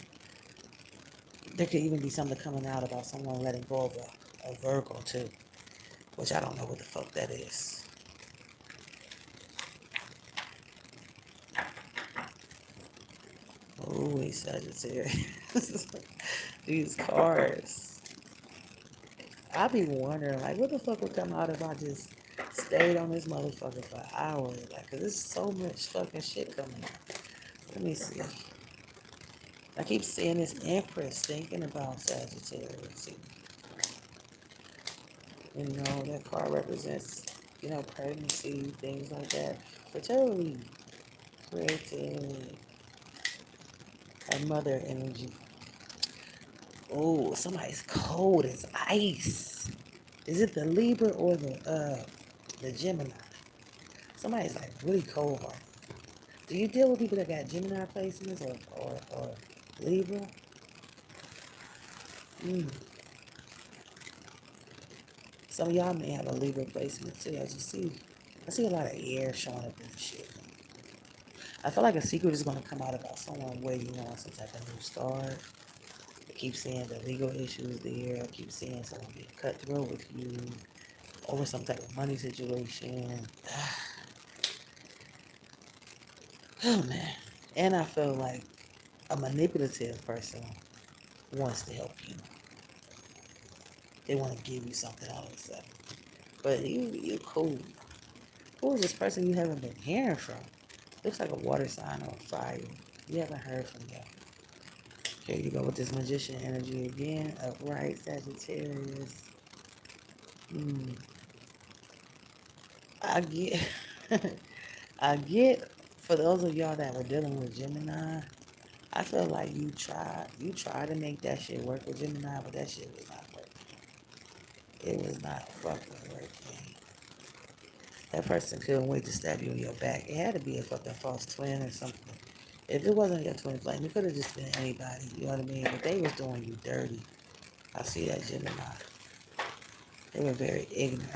[SPEAKER 1] there could even be something coming out about someone letting go of a Virgo too, which I don't know what the fuck that is. Oh, Sagittarius. These cards. I be wondering, like, what the fuck would come out if I just stayed on this motherfucker for hours? Like, cause there's so much fucking shit coming out. Let me see. I keep seeing this Empress thinking about Sagittarius. You know, that card represents, you know, pregnancy, things like that. Fertility, creativity, and mother energy. Oh, somebody's cold as ice. Is it the Libra or the Gemini? Somebody's like really cold hearted. Do you deal with people that got Gemini placements or Libra? Mm. Some of y'all may have a Libra placement too, as you see. I see a lot of air showing up in the shit. I feel like a secret is going to come out about someone waiting on some type of new start. I keep seeing the legal issues there. I keep seeing someone being cutthroat with you over some type of money situation. Oh man. And I feel like a manipulative person wants to help you. They want to give you something all of a sudden. But you cool. Who is this person you haven't been hearing from? Looks like a water sign or a fire. You haven't heard from them. Here you go with this magician energy again. Upright Sagittarius. I get, I get, for those of y'all that were dealing with Gemini, I feel like you tried to make that shit work with Gemini, but that shit was not working. It was not fucking working. That person couldn't wait to stab you in your back. It had to be a fucking false twin or something. If it wasn't your twin flame, it could have just been anybody, you know what I mean? But they was doing you dirty. I see that Gemini. They were very ignorant.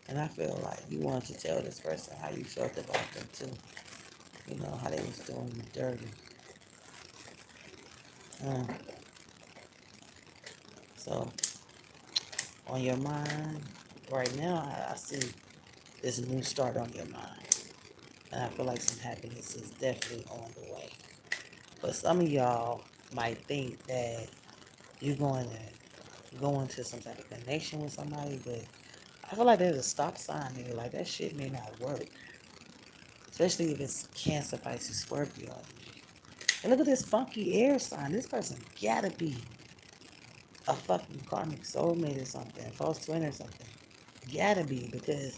[SPEAKER 1] And I feel like you wanted to tell this person how you felt about them too. You know, how they was doing you dirty. Mm. So, on your mind, right now, I see this new start on your mind. And I feel like some happiness is definitely on the way. But some of y'all might think that you're going to go into some type of connection with somebody, but I feel like there's a stop sign there. Like that shit may not work. Especially if it's Cancer, Pisces, Scorpio. And look at this funky air sign. This person gotta be a fucking karmic soulmate or something, false twin or something. Gotta be, because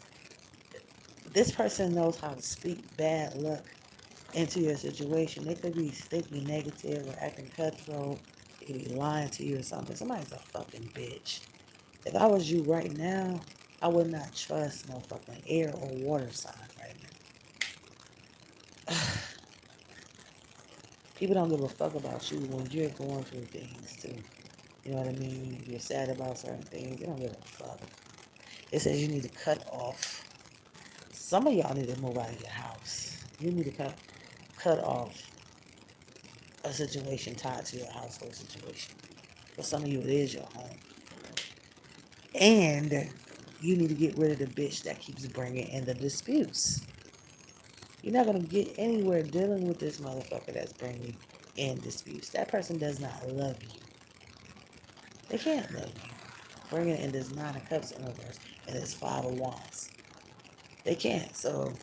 [SPEAKER 1] this person knows how to speak bad luck into your situation. They could be thinking negative or acting cutthroat. They could be lying to you or something. Somebody's a fucking bitch. If I was you right now, I would not trust no fucking air or water sign right now. People don't give a fuck about you when you're going through things too. You know what I mean? If you're sad about certain things, they don't give a fuck. It says you need to cut off. Some of y'all need to move out of your house. You need to cut off a situation tied to your household situation. For some of you, it is your home. And you need to get rid of the bitch that keeps bringing in the disputes. You're not going to get anywhere dealing with this motherfucker that's bringing in disputes. That person does not love you. They can't love you. Bringing in this 9 of Cups in reverse and this 5 of Wands. They can't. So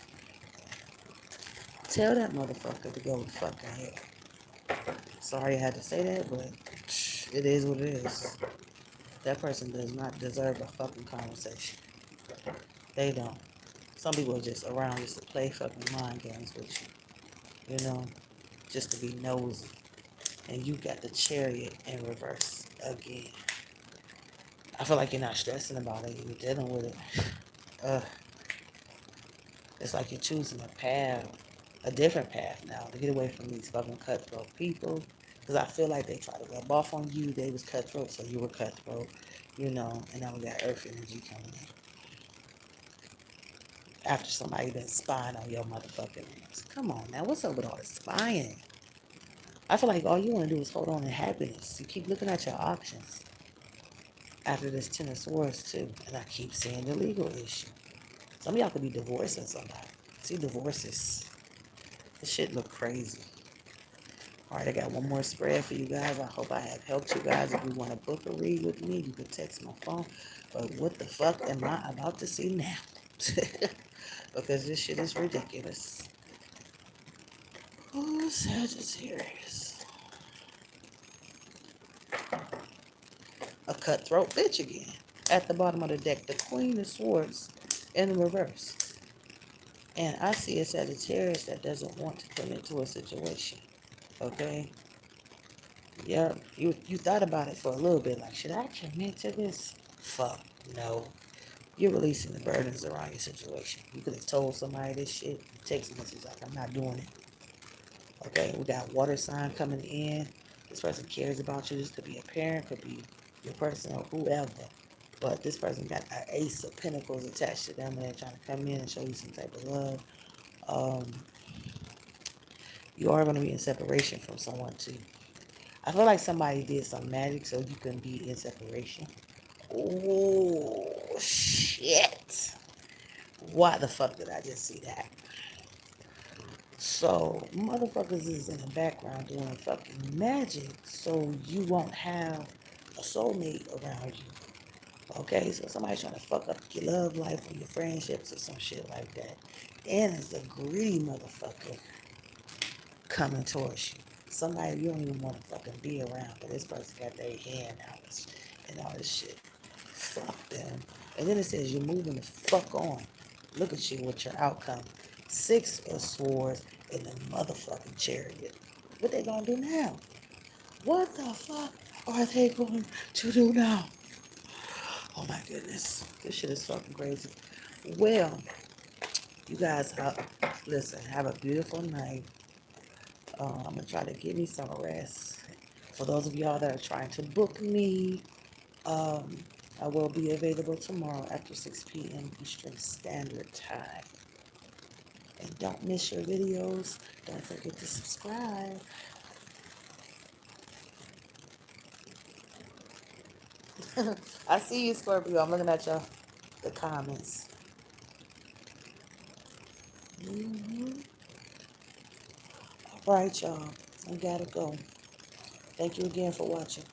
[SPEAKER 1] tell that motherfucker to go fucking hell. Sorry I had to say that, but it is what it is. That person does not deserve a fucking conversation. They don't. Some people are just around just to play fucking mind games with you. You know, just to be nosy. And you got the Chariot in reverse again. I feel like you're not stressing about it. You're dealing with it. It's like you're choosing a path, a different path now to get away from these fucking cutthroat people. Because I feel like they tried to rub off on you. They was cutthroat, so you were cutthroat. You know, and now we got earth energy coming in. After somebody been spying on your motherfucking ass. Come on, man. What's up with all this spying? I feel like all you want to do is hold on to happiness. You keep looking at your options. After this 10 of Swords, too. And I keep seeing the legal issue. Some of y'all could be divorcing somebody. See, divorces. This shit look crazy. All right, I got one more spread for you guys. I hope I have helped you guys. If you want to book a read with me, you can text my phone. But what the fuck am I about to see now? Because this shit is ridiculous. Oh, Sagittarius. A cutthroat bitch again. At the bottom of the deck, the Queen of Swords in the reverse. And I see a Sagittarius that doesn't want to commit to a situation. Okay? Yeah, you thought about it for a little bit. Like, should I commit to this? Fuck, no. You're releasing the burdens around your situation. You could have told somebody this shit. Text message like, I'm not doing it. Okay, we got water sign coming in. This person cares about you. This could be a parent, could be your person or whoever. But this person got an Ace of Pentacles attached to them and they're trying to come in and show you some type of love. You are going to be in separation from someone too. I feel like somebody did some magic so you can be in separation. Oh, shit. Why the fuck did I just see that? So, motherfuckers is in the background doing fucking magic so you won't have a soulmate around you. Okay, so somebody's trying to fuck up your love life or your friendships or some shit like that. And it's a greedy motherfucker coming towards you. Somebody you don't even want to fucking be around, but this person got their hand out and all this shit. Fuck them. And then it says you're moving the fuck on. Look at you with your outcome. 6 of Swords in the motherfucking Chariot. What they gonna do now? What the fuck are they going to do now? Oh my goodness. This shit is fucking crazy. Well, you guys, listen, have a beautiful night. I'm going to try to get me some rest. For those of y'all that are trying to book me, I will be available tomorrow after 6 p.m. Eastern Standard Time. And don't miss your videos. Don't forget to subscribe. I see you, Scorpio. I'm looking at the comments. All right, y'all. I gotta go. Thank you again for watching.